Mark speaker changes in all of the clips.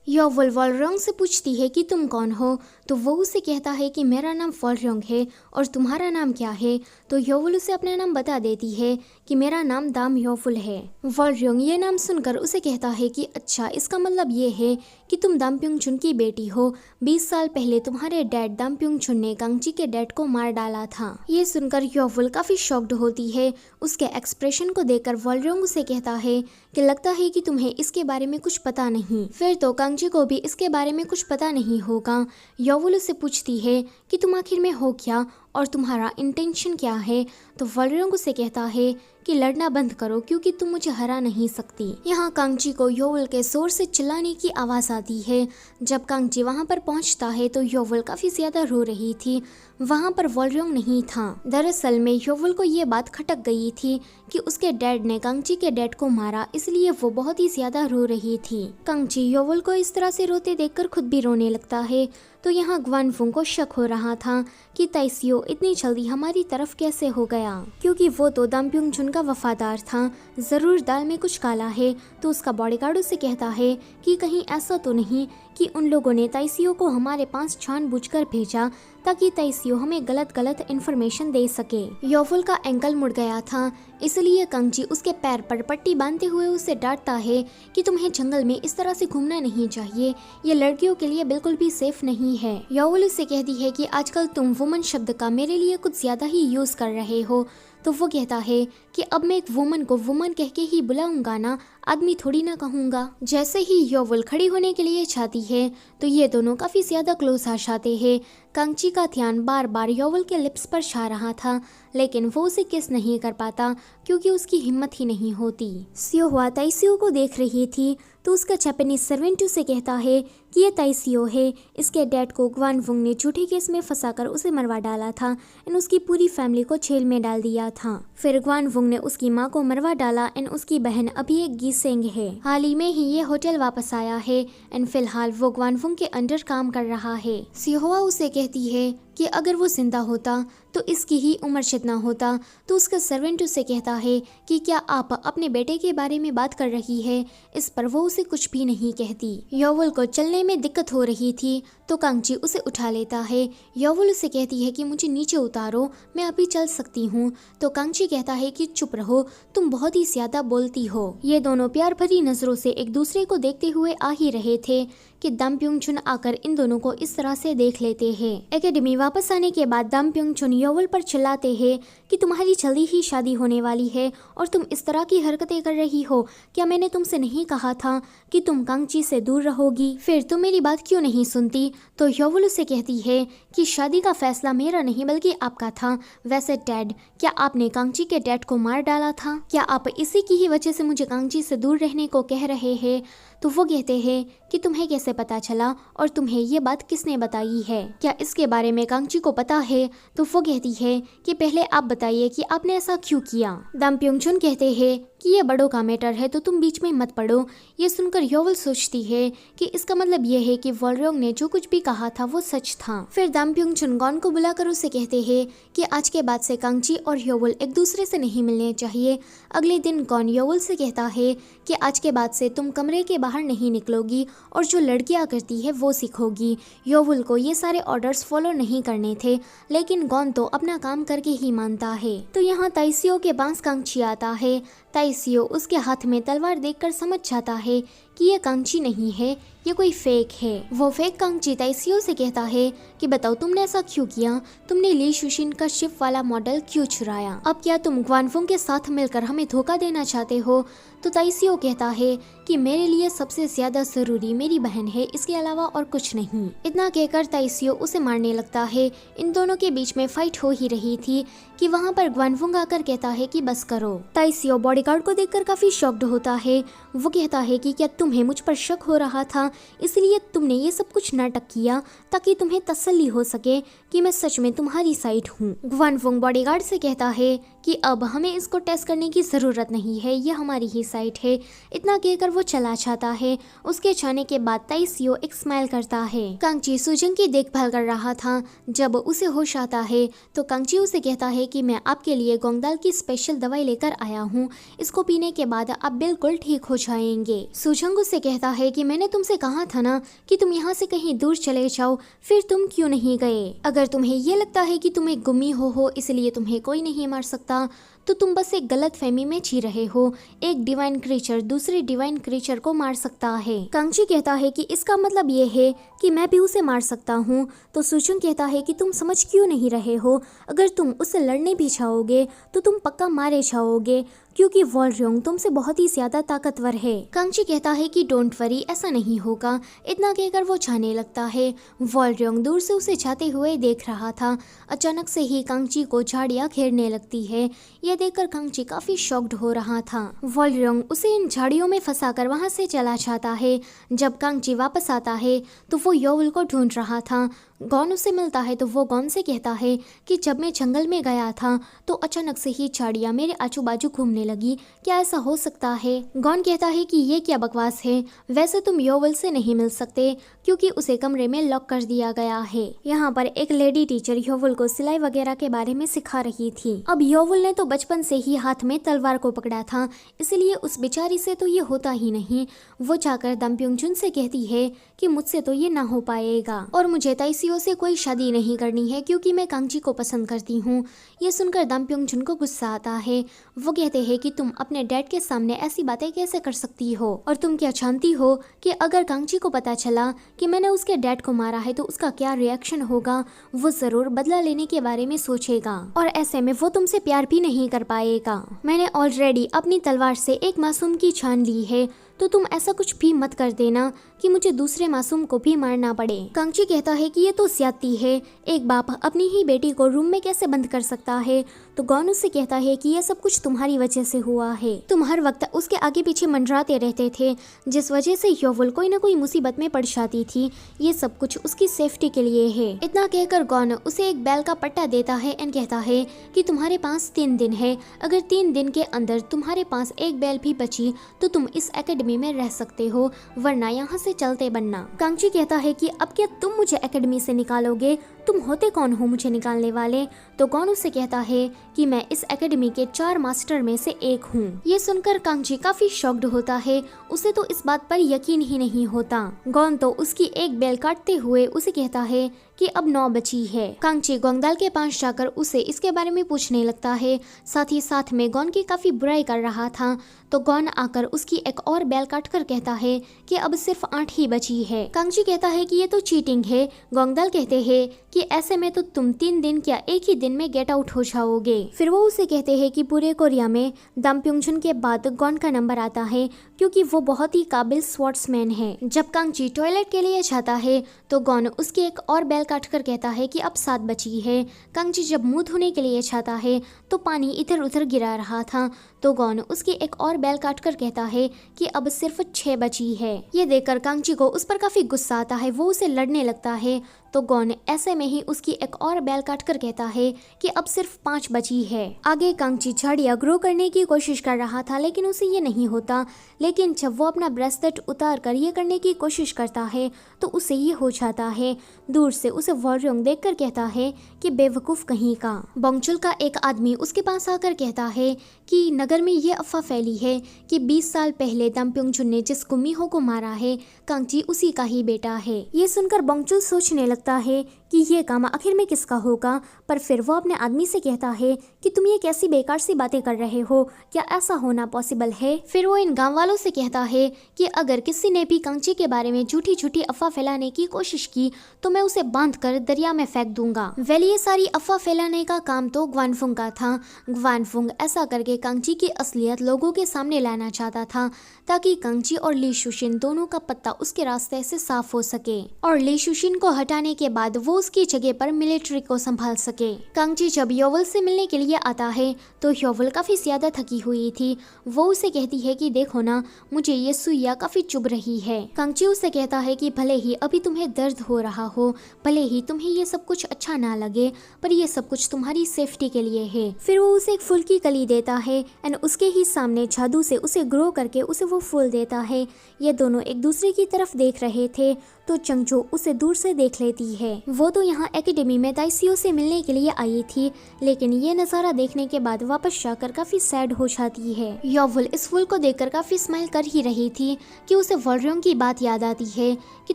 Speaker 1: Yuval वॉलरोंग से पूछती है कि तुम कौन हो, तो वो उसे कहता है कि मेरा नाम वॉलरोंग है और तुम्हारा नाम क्या है। तो योवल उसे अपना नाम बता देती है कि मेरा नाम दाम योवल है। वॉलरोंग ये नाम सुनकर उसे कहता है कि अच्छा, इसका मतलब ये है कि तुम दाम प्योंगचुन की बेटी हो। 20 साल पहले तुम्हारे डैड दाम प्योंगचुन ने कांगची के डैड को मार डाला था। ये सुनकर योवल काफी शॉक्ड होती है। उसके एक्सप्रेशन को देखकर वॉलरोंग उसे कहता है कि लगता है कि तुम्हें इसके बारे में कुछ पता नहीं। फिर तो कांगची को भी इसके बारे में कुछ पता नहीं होगा। योवल उससे पूछती है कि तुम आखिर में हो क्या और तुम्हारा इंटेंशन क्या है। तो वॉलरोंग उसे कहता है कि लड़ना बंद करो क्योंकि तुम मुझे हरा नहीं सकती। यहाँ कांगची को योवल के जोर से चिल्लाने की आवाज आती है। जब कांगची वहाँ पर पहुँचता है तो योवल काफी ज्यादा रो रही थी। वहाँ पर वॉलरोंग नहीं था। दरअसल में योवल को ये बात खटक गई थी कि उसके डैड ने कांगची के डैड को मारा, इसलिए वो बहुत ही ज्यादा रो रही थी। कांगची योवल को इस तरह से रोते देखकर खुद भी रोने लगता है। तो यहाँ ग्वानफुंग को शक हो रहा था कि ताइसियो इतनी जल्दी हमारी तरफ कैसे हो गया, क्योंकि वो तो दाम प्योंगचुन का वफादार था। जरूर दाल में कुछ काला है। तो उसका बॉडीगार्ड उसे कहता है कि कहीं ऐसा तो नहीं कि उन लोगों ने ताइसियो को हमारे पास जानबूझकर भेजा ताकि ताइसियो हमें गलत गलत इन्फॉर्मेशन दे सके। योवल का एंकल मुड़ गया था, इसलिए कांगची उसके पैर पर पट्टी बांधते हुए उसे डांटता है कि तुम्हें जंगल में इस तरह से घूमना नहीं चाहिए, ये लड़कियों के लिए बिल्कुल भी सेफ नहीं है। योवल उसे कहती है कि आजकल तुम वुमन शब्द का मेरे लिए कुछ ज्यादा ही यूज कर रहे हो। तो वो कहता है कि अब मैं एक वुमन को वुमन कह के ही बुलाऊंगा ना, आदमी थोड़ी ना कहूंगा। जैसे ही योवल खड़ी होने के लिए चाहती है तो ये दोनों काफी ज्यादा क्लोज आ जाते हैं। कांगची का ध्यान बार बार योवल के लिप्स पर छा रहा था, लेकिन वो उसे किस नहीं कर पाता क्योंकि उसकी हिम्मत ही नहीं होती। सियोहुआ ताइसियो को देख रही थी तो उसका जापानीज सर्वेंट उसे कहता है कि ये ताइसियो है, इसके डैड को ग्वानफुंग ने झूठे केस में फंसाकर उसे मरवा डाला था एंड उसकी पूरी फैमिली को जेल में डाल दिया था। फिर ग्वानफुंग ने उसकी माँ को मरवा डाला एंड उसकी बहन अभी एक गीसेंग है। हाल ही में ही ये होटल वापस आया है एंड फिलहाल वो ग्वानफुंग के अंडर काम कर रहा है। सियोहुआ उसे कहती है कि अगर वो जिंदा होता तो इसकी ही उम्र जितना होता। तो उसका सर्वेंट उसे कहता है कि क्या आप अपने बेटे के बारे में बात कर रही है। इस पर वो उसे कुछ भी नहीं कहती। योवल को चलने में दिक्कत हो रही थी तो कांगची उसे उठा लेता है। योवल उसे कहती है कि मुझे नीचे उतारो, मैं अभी चल सकती हूँ। तो कांगची कहता है कि चुप रहो, तुम बहुत ही ज्यादा बोलती हो। ये दोनों प्यार भरी नजरों से एक दूसरे को देखते हुए आ ही रहे थे कि दाम प्योंगचुन आकर इन दोनों को इस तरह से देख लेते हैं। एकेडमी वापस आने के बाद दाम प्योंगचुन योवल पर चिल्लाते हैं कि तुम्हारी जल्दी ही शादी होने वाली है और तुम इस तरह की हरकतें कर रही हो। क्या मैंने तुमसे नहीं कहा था कि तुम कांगची से दूर रहोगी? फिर तुम मेरी बात क्यों नहीं सुनती? तो योवल उसे कहती है कि शादी का फैसला मेरा नहीं बल्कि आपका था। वैसे डैड, क्या आपने कांगची के डैड को मार डाला था? क्या आप इसी की ही वजह से मुझे कांगची से दूर रहने को कह रहे हैं? तो वो कहते हैं कि तुम्हें कैसे पता चला और तुम्हें ये बात किसने बताई है? क्या इसके बारे में कांगची को पता है? तो वो कहती है कि पहले आप बताइए कि आपने ऐसा क्यों किया। दाम प्योंगचुन कहते हैं कि ये बड़ों का मैटर है तो तुम बीच में मत पड़ो। ये सुनकर योवल सोचती है कि इसका मतलब ये है कि वॉलरोंग ने जो कुछ भी कहा था वो सच था। फिर दाम प्योंगचुन गॉन को बुलाकर उसे कहते हैं कि आज के बाद से कांगची और योवल एक दूसरे से नहीं मिलने चाहिए। अगले दिन गॉन योवल से कहता है कि आज के बाद से तुम कमरे के बाहर नहीं निकलोगी और जो लड़कियां करती है वो सीखोगी। योवल को ये सारे ऑर्डर्स फॉलो नहीं करने थे, लेकिन गॉन तो अपना काम करके ही मानता है। तो यहाँ ताइसियो के पास कांगची आता है। ताइसियो उसके हाथ में तलवार देखकर समझ जाता है कि ये कांगची नहीं है, ये कोई फेक है। वो फेक कांगची ताइसियो से कहता है कि बताओ तुमने ऐसा क्यों किया? तुमने ली शुशिन का शिप वाला मॉडल क्यों चुराया? अब क्या तुम ग्वानफुंग के साथ मिलकर हमें धोखा देना चाहते हो? तो ताइसियो कहता है कि मेरे लिए सबसे ज्यादा जरूरी मेरी बहन है, इसके अलावा और कुछ नहीं। इतना कहकर ताइसियो उसे मारने लगता है। इन दोनों के बीच में फाइट हो ही रही थी कि वहाँ पर ग्वानफुंग आकर कहता है कि बस करो। ताइसियो बॉडीगार्ड को देखकर काफी शॉक्ड होता है। वो कहता है कि क्या तुम्हें मुझ पर शक हो रहा था, इसलिए तुमने ये सब कुछ नाटक किया ताकि तुम्हें तसल्ली हो सके कि मैं सच में तुम्हारी साइड हूँ। ग्वानफुंग बॉडीगार्ड से कहता है कि अब हमें इसको टेस्ट करने की जरूरत नहीं है, ये हमारी ही साइड है। इतना कहकर वो चला जाता है। उसके जाने के बाद ताइसियो एक स्माइल करता है। कांगची सुजंग की देखभाल कर रहा था। जब उसे होश आता है तो कांगची उसे कहता है कि मैं आपके लिए गोंगदाल की स्पेशल दवाई लेकर आया हूँ, इसको पीने के बाद आप बिल्कुल ठीक हो जाएंगे। सुजंग चंग उससे कहता है कि मैंने तुमसे कहा था ना कि तुम यहाँ से कहीं दूर चले जाओ, फिर तुम क्यों नहीं गए? अगर तुम्हें ये लगता है कि तुम एक गुम्मी हो इसलिए तुम्हें कोई नहीं मार सकता, तो तुम बस एक गलत फहमी में जी रहे हो। एक डिवाइन क्रीचर दूसरे डिवाइन क्रीचर को मार सकता है। कांगची कहता है कि इसका मतलब ये है कि मैं भी उसे मार सकता हूँ। तो सुचुंग कहता है कि तुम समझ क्यों नहीं रहे हो? अगर तुम उससे लड़ने भी चाहोगे तो तुम पक्का मारे जाओगे, क्योंकि वॉलरयोंग तुमसे बहुत ही ज्यादा ताकतवर है। कांगची कहता है कि डोंट वरी, ऐसा नहीं होगा। इतना कहकर वो जाने लगता है। वॉलरयोंग दूर से उसे जाते हुए देख रहा था। अचानक से ही कांगची को झाड़ियां घेरने लगती है। यह देखकर कांगची काफी शॉक्ड हो रहा था। वॉलरयोंग उसे इन झाड़ियों में फंसाकर वहां से चला जाता है। जब कांगची वापस आता है तो वो योवल को ढूंढ रहा था। गॉन उसे मिलता है तो वो गॉन से कहता है कि जब मैं जंगल में गया था तो अचानक से ही झाड़ियां मेरे आजू बाजू घूमने लगी। क्या ऐसा हो सकता है? गॉन कहता है कि ये क्या बकवास है, वैसे तुम योवल से नहीं मिल सकते क्योंकि उसे कमरे में लॉक कर दिया गया है। यहाँ पर एक लेडी टीचर योवल को सिलाई वगैरह के बारे में सिखा रही थी। अब योवल ने तो बचपन से ही हाथ में तलवार को पकड़ा था, इसलिए उस बेचारी से तो ये होता ही नहीं। वो जाकर दम्प्योंगचुन से कहती है कि मुझसे तो ये ना हो पाएगा और मुझे ताइसियो से कोई शादी नहीं करनी है क्योंकि मैं कांगची को पसंद करती हूँ। ये सुनकर दम्प्योंगचुन को गुस्सा आता है। वो कहते हैं कि तुम अपने डैड के सामने ऐसी बातें कैसे कर सकती हो, और तुम क्या जानती हो कि अगर कांगची को पता चला कि मैंने उसके डैड को मारा है तो उसका क्या रिएक्शन होगा? वो जरूर बदला लेने के बारे में सोचेगा और ऐसे में वो तुमसे प्यार भी नहीं कर पाएगा। मैंने ऑलरेडी अपनी तलवार से एक मासूम की जान ली है, तो तुम ऐसा कुछ भी मत कर देना कि मुझे दूसरे मासूम को भी मारना पड़े। कांगची कहता है कि ये तो ज्यादती है। एक बाप अपनी ही बेटी को रूम में कैसे बंद कर सकता है? तो गॉन उससे कहता है कि यह सब कुछ तुम्हारी वजह से हुआ है। तुम हर वक्त उसके आगे पीछे मंडराते रहते थे, जिस वजह से योवल कोई ना कोई मुसीबत में पड़ जाती थी। ये सब कुछ उसकी सेफ्टी के लिए है। इतना कहकर गॉन उसे एक बैल का पट्टा देता है एंड कहता है कि तुम्हारे पास 3 दिन है। अगर 3 दिन के अंदर तुम्हारे पास एक बैल भी बची तो तुम इस एकेडमी में रह सकते हो, वरना यहाँ से चलते बनना। कांगची कहता है कि अब क्या तुम मुझे एकेडमी से निकालोगे? तुम होते कौन हो मुझे निकालने वाले? तो गॉन उससे कहता है कि मैं इस एकेडमी के 4 मास्टर में से एक हूँ। ये सुनकर कांगची काफी शॉक्ड होता है। उसे तो इस बात पर यकीन ही नहीं होता। गॉन तो उसकी एक बेल काटते हुए उसे कहता है कि अब 9 बची है। कांगची गोंगदाल के पास जाकर उसे इसके बारे में पूछने लगता है। साथ ही साथ में गॉन की काफी बुराई कर रहा था। तो गॉन आकर उसकी एक और बेल काट कर कहता है कि अब सिर्फ 8 ही बची है। कांगची कहता है कि ये तो चीटिंग है। गोंगदाल कहते हैं कि ऐसे में तो तुम 3 दिन क्या एक ही दिन में गेट आउट हो जाओगे। फिर वो उसे कहते हैं कि पूरे कोरिया में दम्प्योंगचुन के बाद गॉन का नंबर आता है क्योंकि वो बहुत ही काबिल स्वॉर्ड्समैन है। जब कांगची टॉयलेट के लिए जाता है तो गॉन उसकी एक और बेल काट कर कहता है कि अब 7 बची है। कांगची जब मुंह धोने के लिए जाता है तो पानी इधर उधर गिरा रहा था। तो गॉन उसकी एक और बेल काट कर कहता है कि अब सिर्फ 6 बची है। ये देखकर कांगची को उस पर काफी गुस्सा आता है। वो उसे लड़ने लगता है। तो गॉन ऐसे में ही उसकी एक और बेल काट कर कहता है कि अब सिर्फ 5 बची है। आगे कांगची झाड़ियां ग्रो करने की कोशिश कर रहा था, लेकिन उसे ये नहीं होता। लेकिन जब वो अपना ब्रेसलेट उतार कर ये करने की कोशिश करता है तो उसे ये हो जाता है। दूर से उसे वॉलरयोंग देखकर कहता है कि बेवकूफ कहीं का। बोंगचुल का एक आदमी उसके पास आकर कहता है कि नगर में ये अफवाह फैली है कि 20 साल पहले दम्प्योंगचुन ने जिस गुम्मीहो को मारा है, कांगची उसी का ही बेटा है। ये सुनकर बोंगचुल सोचने लगता है कि ये काम आखिर में किसका होगा, पर फिर वो अपने आदमी से कहता है कि तुम ये कैसी बेकार सी बातें कर रहे हो, क्या ऐसा होना पॉसिबल है? फिर वो इन गांव वालों से कहता है कि अगर किसी ने भी कांगची के बारे में झूठी झूठी अफवाह फैलाने की कोशिश की तो मैं उसे बांध कर दरिया में फेंक दूंगा। वेल ये सारी अफवाह फैलाने का काम तो ग्वानफुंग का था। ग्वानफुंग ऐसा करके कांगची की असलियत लोगों के सामने लाना चाहता था ताकि कांगची और ली शुशिन दोनों का पत्ता उसके रास्ते से साफ हो सके और ली शुशिन को हटाने के बाद वो उसकी जगह पर मिलिट्री को संभाल सके। कांगची जब योवल से मिलने के लिए आता है तो योवल काफी ज्यादा थकी हुई थी। वो उसे कहती है कि देखो ना, मुझे ये सुइया काफी चुभ रही है। कांगची उसे कहता है कि भले ही अभी तुम्हें दर्द हो रहा हो, भले ही तुम्हें ये सब कुछ अच्छा ना लगे, पर ये सब कुछ तुम्हारी सेफ्टी के लिए है। फिर वो उसे एक फूल की कली देता है एंड उसके ही सामने जादू से उसे ग्रो करके उसे वो फूल देता है। ये दोनों एक दूसरे की तरफ देख रहे थे तो चंगचो उसे दूर से देख लेती है। वो वो तो यहाँ एकेडमी में ताइसियो से मिलने के लिए आई थी, लेकिन ये नज़ारा देखने के बाद वापस जाकर काफी सैड हो जाती है। योवुल इस फूल को देखकर काफी स्माइल कर ही रही थी कि उसे वॉलरंग की बात याद आती है कि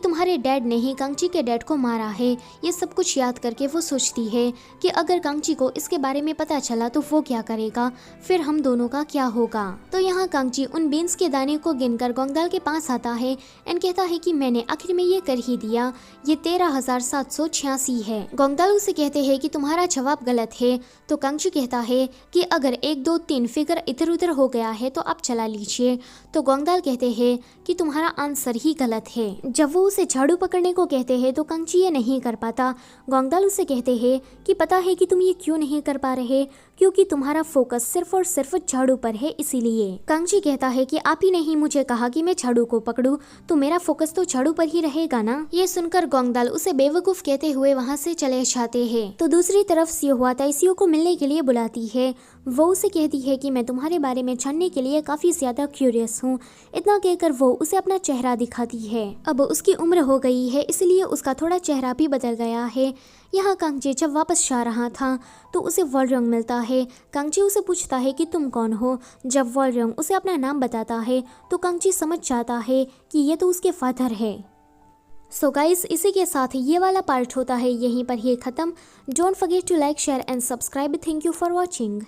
Speaker 1: तुम्हारे डैड ने ही कांगची के डैड को मारा है। ये सब कुछ याद करके वो सोचती है कि अगर कांगची को इसके बारे में पता चला तो वो क्या करेगा, फिर हम दोनों का क्या होगा। तो यहाँ कांगची उन बीन्स के दाने को गिनकर गोंगदाल के पास आता है एंड कहता है कि मैंने आखिर में ये कर ही दिया, ये 13,786 है। गोंगदाल उसे कहते हैं कि तुम्हारा जवाब गलत है। तो कांगची कहता है कि अगर 1, 2, 3 फिगर इधर उधर हो गया है तो आप चला लीजिए। तो गोंगदाल कहते हैं कि तुम्हारा आंसर ही गलत है। जब वो उसे झाड़ू पकड़ने को कहते हैं तो कांगची ये नहीं कर पाता। गोंगदाल उसे कहते हैं कि पता है कि तुम ये क्यों नहीं कर पा रहे, क्योंकि तुम्हारा फोकस सिर्फ और सिर्फ झाड़ू पर है, इसीलिए। कांगची कहता है कि आप ही नहीं मुझे कहा कि मैं झाड़ू को पकड़ूं, तो मेरा फोकस तो झाड़ू पर ही रहेगा ना। ये सुनकर गोंगदाल उसे बेवकूफ कहते हुए वहाँ से चले जाते हैं। तो दूसरी तरफ सियोहुआ ताइसियो को मिलने के लिए बुलाती है। वो उसे कहती है कि मैं तुम्हारे बारे में जानने के लिए काफी ज्यादा क्यूरियस हूँ। इतना कहकर वो उसे अपना चेहरा दिखाती है। अब उसकी उम्र हो गई है, इसलिए उसका थोड़ा चेहरा भी बदल गया है। यहाँ कांगची जब वापस जा रहा था तो उसे वॉलरंग मिलता है। कांगची उसे पूछता है कि तुम कौन हो। जब वॉलरंग उसे अपना नाम बताता है तो कांगची समझ जाता है कि ये तो उसके फादर है। सो गाइस, इसी के साथ ये वाला पार्ट होता है यहीं पर ही खत्म। Don't forget to like, share and subscribe. Thank you for watching.